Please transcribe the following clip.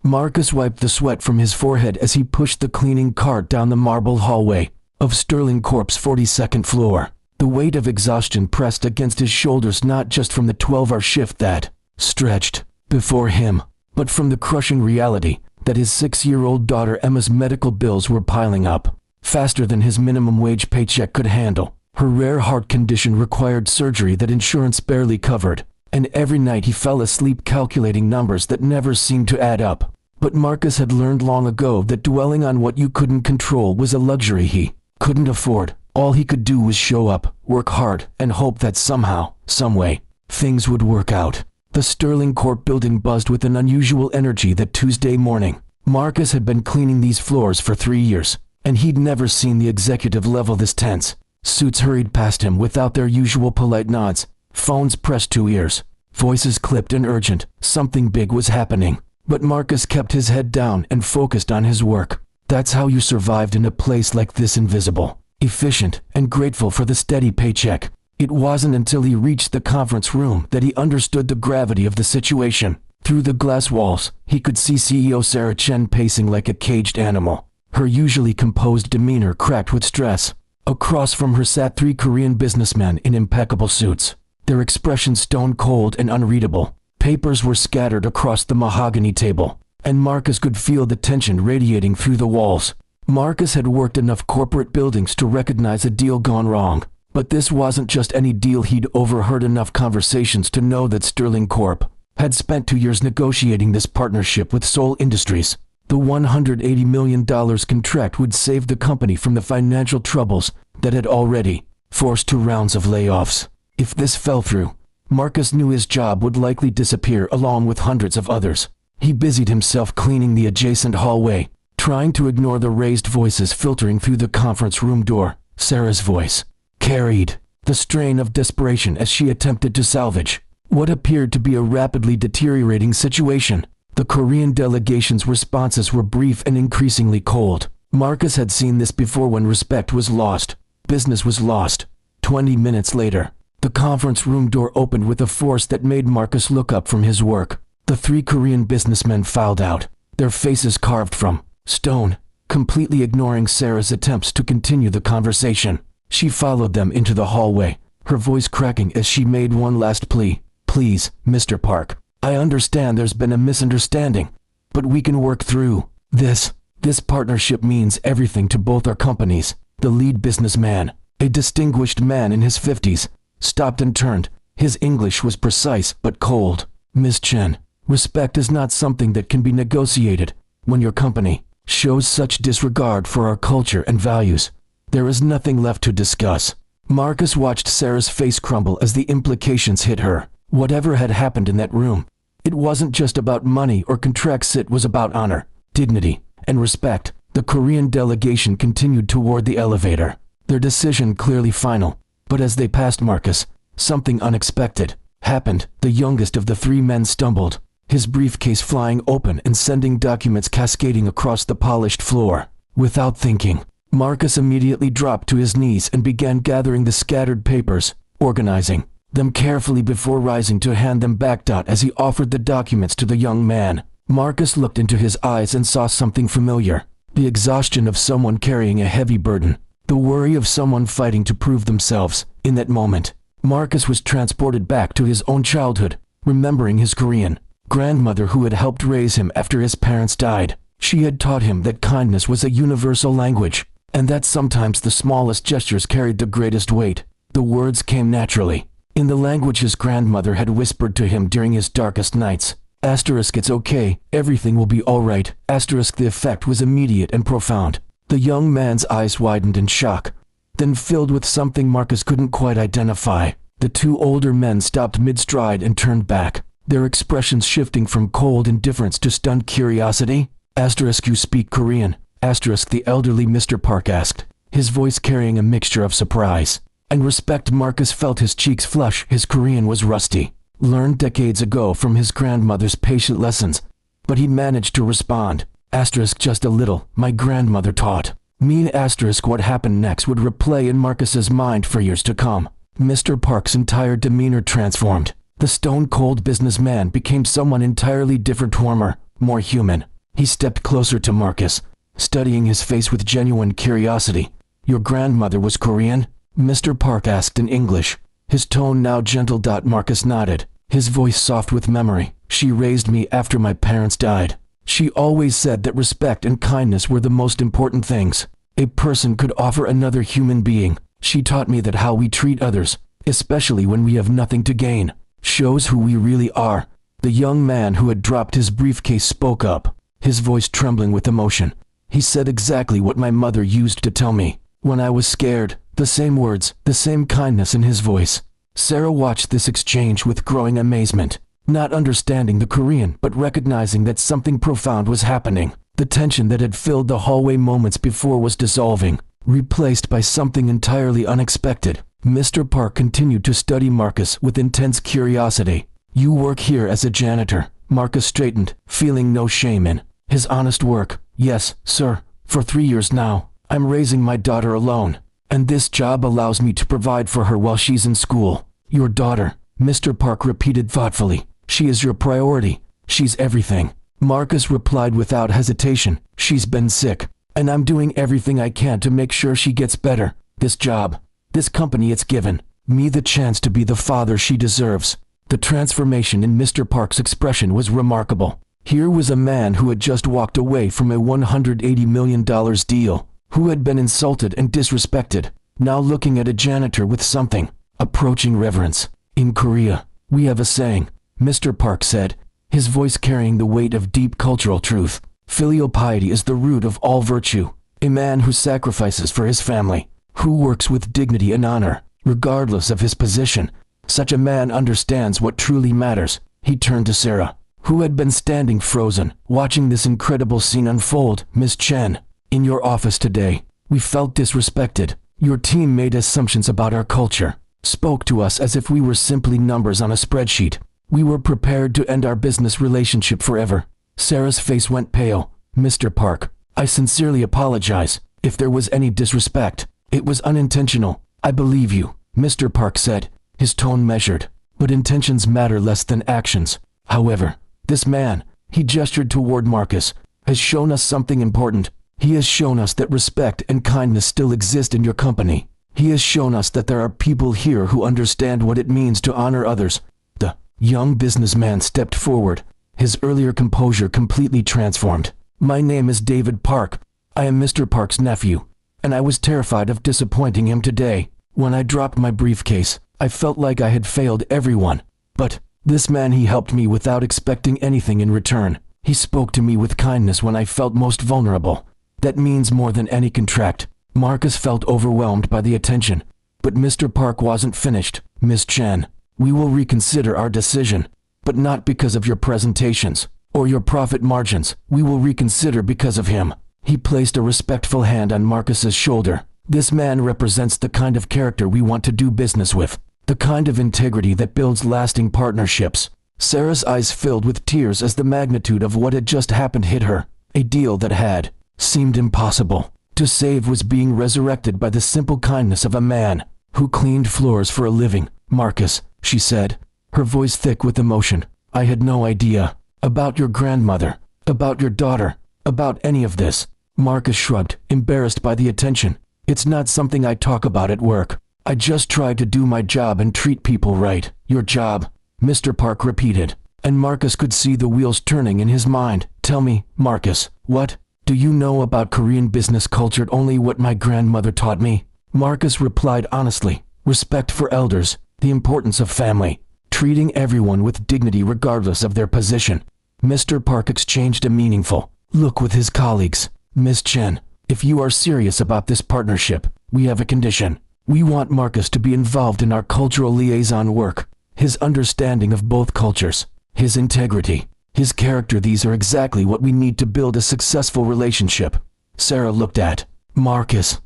Marcus wiped the sweat from his forehead as he pushed the cleaning cart down the marble hallway of Sterling Corp's 42nd floor. The weight of exhaustion pressed against his shoulders, not just from the 12-hour shift that stretched before him, but from the crushing reality that his 6-year-old daughter Emma's medical bills were piling up faster than his minimum wage paycheck could handle. Her rare heart condition required surgery that insurance barely covered, and every night he fell asleep calculating numbers that never seemed to add up. But Marcus had learned long ago that dwelling on what you couldn't control was a luxury he couldn't afford. All he could do was show up, work hard, and hope that somehow, someway, things would work out. The Sterling Corp building buzzed with an unusual energy that Tuesday morning. Marcus had been cleaning these floors for 3 years, and he'd never seen the executive level this tense. Suits hurried past him without their usual polite nods, phones pressed to ears, voices clipped and urgent. Something big was happening. But Marcus kept his head down and focused on his work. That's how you survived in a place like this, invisible, efficient, and grateful for the steady paycheck. It wasn't until he reached the conference room that he understood the gravity of the situation. Through the glass walls, he could see CEO Sarah Chen pacing like a caged animal, her usually composed demeanor cracked with stress. Across from her sat 3 Korean businessmen in impeccable suits, their expressions stone cold and unreadable. Papers were scattered across the mahogany table, and Marcus could feel the tension radiating through the walls. Marcus had worked enough corporate buildings to recognize a deal gone wrong. But this wasn't just any deal. He'd overheard enough conversations to know that Sterling Corp had spent 2 years negotiating this partnership with Seoul Industries. The $180 million contract would save the company from the financial troubles that had already forced 2 rounds of layoffs. If this fell through, Marcus knew his job would likely disappear along with hundreds of others. He busied himself cleaning the adjacent hallway, trying to ignore the raised voices filtering through the conference room door. Sarah's voice carried the strain of desperation as she attempted to salvage what appeared to be a rapidly deteriorating situation. The Korean delegation's responses were brief and increasingly cold. Marcus had seen this before when respect was lost, business was lost. 20 minutes later, the conference room door opened with a force that made Marcus look up from his work. The 3 Korean businessmen filed out, their faces carved from stone, completely ignoring Sarah's attempts to continue the conversation. She followed them into the hallway, her voice cracking as she made one last plea. Please, Mr. Park, I understand there's been a misunderstanding, but we can work through this. This partnership means everything to both our companies. The lead businessman, a distinguished man in his 50s, stopped and turned. His English was precise but cold. Ms. Chen, respect is not something that can be negotiated. When your company shows such disregard for our culture and values, there is nothing left to discuss. Marcus watched Sarah's face crumble as the implications hit her. Whatever had happened in that room, it wasn't just about money or contracts. It was about honor, dignity, and respect. The Korean delegation continued toward the elevator, their decision clearly final. But as they passed Marcus, something unexpected happened. The youngest of the 3 men stumbled, his briefcase flying open and sending documents cascading across the polished floor. Without thinking, Marcus immediately dropped to his knees and began gathering the scattered papers, organizing them carefully before rising to hand them back. As he offered the documents to the young man, Marcus looked into his eyes and saw something familiar. The exhaustion of someone carrying a heavy burden, the worry of someone fighting to prove themselves. In that moment, Marcus was transported back to his own childhood, remembering his Korean grandmother who had helped raise him after his parents died. She had taught him that kindness was a universal language, and that sometimes the smallest gestures carried the greatest weight. The words came naturally, in the language his grandmother had whispered to him during his darkest nights. Asterisk, it's okay, everything will be all right. Asterisk, the effect was immediate and profound. The young man's eyes widened in shock, then filled with something Marcus couldn't quite identify. The 2 older men stopped mid-stride and turned back, their expressions shifting from cold indifference to stunned curiosity. Asterisk, you speak Korean? Asterisk, the elderly Mr. Park asked, his voice carrying a mixture of surprise and respect. Marcus felt his cheeks flush. His Korean was rusty, learned decades ago from his grandmother's patient lessons, but he managed to respond. Asterisk, just a little. My grandmother taught me. Asterisk, what happened next would replay in Marcus's mind for years to come. Mr. Park's entire demeanor transformed. The stone-cold businessman became someone entirely different, warmer, more human. He stepped closer to Marcus, studying his face with genuine curiosity. "Your grandmother was Korean?" Mr. Park asked in English, his tone now gentle. Marcus nodded, his voice soft with memory. "She raised me after my parents died. She always said that respect and kindness were the most important things a person could offer another human being. She taught me that how we treat others, especially when we have nothing to gain, shows who we really are." The young man who had dropped his briefcase spoke up, his voice trembling with emotion. "He said exactly what my mother used to tell me when I was scared, the same words, the same kindness in his voice." Sarah watched this exchange with growing amazement, not understanding the Korean but recognizing that something profound was happening. The tension that had filled the hallway moments before was dissolving, replaced by something entirely unexpected. Mr. Park continued to study Marcus with intense curiosity. "You work here as a janitor?" Marcus straightened, feeling no shame in his honest work. "Yes, sir. For 3 years now. I'm raising my daughter alone, and this job allows me to provide for her while she's in school." "Your daughter," Mr. Park repeated thoughtfully. "She is your priority. She's everything." Marcus replied without hesitation. "She's been sick, and I'm doing everything I can to make sure she gets better. This job, this company, it's given me the chance to be the father she deserves." The transformation in Mr. Park's expression was remarkable. Here was a man who had just walked away from a $180 million deal, who had been insulted and disrespected, now looking at a janitor with something approaching reverence. "In Korea, we have a saying," Mr. Park said, his voice carrying the weight of deep cultural truth. "Filial piety is the root of all virtue. A man who sacrifices for his family, who works with dignity and honor, regardless of his position. Such a man understands what truly matters." He turned to Sarah, who had been standing frozen, watching this incredible scene unfold. "Miss Chen, in your office today, we felt disrespected. Your team made assumptions about our culture, spoke to us as if we were simply numbers on a spreadsheet. We were prepared to end our business relationship forever." Sarah's face went pale. "Mr. Park, I sincerely apologize if there was any disrespect. It was unintentional." "I believe you," Mr. Park said, his tone measured. "But intentions matter less than actions. However, this man," he gestured toward Marcus, "has shown us something important. He has shown us that respect and kindness still exist in your company. He has shown us that there are people here who understand what it means to honor others." The young businessman stepped forward, his earlier composure completely transformed. "My name is David Park. I am Mr. Park's nephew, and I was terrified of disappointing him today. When I dropped my briefcase, I felt like I had failed everyone. But this man, he helped me without expecting anything in return. He spoke to me with kindness when I felt most vulnerable. That means more than any contract." Marcus felt overwhelmed by the attention, but Mr. Park wasn't finished. "Miss Chen, we will reconsider our decision, but not because of your presentations or your profit margins. We will reconsider because of him." He placed a respectful hand on Marcus's shoulder. "This man represents the kind of character we want to do business with, the kind of integrity that builds lasting partnerships." Sarah's eyes filled with tears as the magnitude of what had just happened hit her. A deal that had seemed impossible to save was being resurrected by the simple kindness of a man who cleaned floors for a living. "Marcus," she said, her voice thick with emotion, "I had no idea about your grandmother, about your daughter, about any of this." Marcus shrugged, embarrassed by the attention. "It's not something I talk about at work. I just try to do my job and treat people right." "Your job," Mr. Park repeated, and Marcus could see the wheels turning in his mind. "Tell me, Marcus, what do you know about Korean business culture?" "Only what my grandmother taught me," Marcus replied honestly. "Respect for elders, the importance of family, treating everyone with dignity regardless of their position." Mr. Park exchanged a meaningful look with his colleagues. "Miss Chen, if you are serious about this partnership, we have a condition. We want Marcus to be involved in our cultural liaison work. His understanding of both cultures, his integrity, his character, these are exactly what we need to build a successful relationship." Sarah looked at Marcus,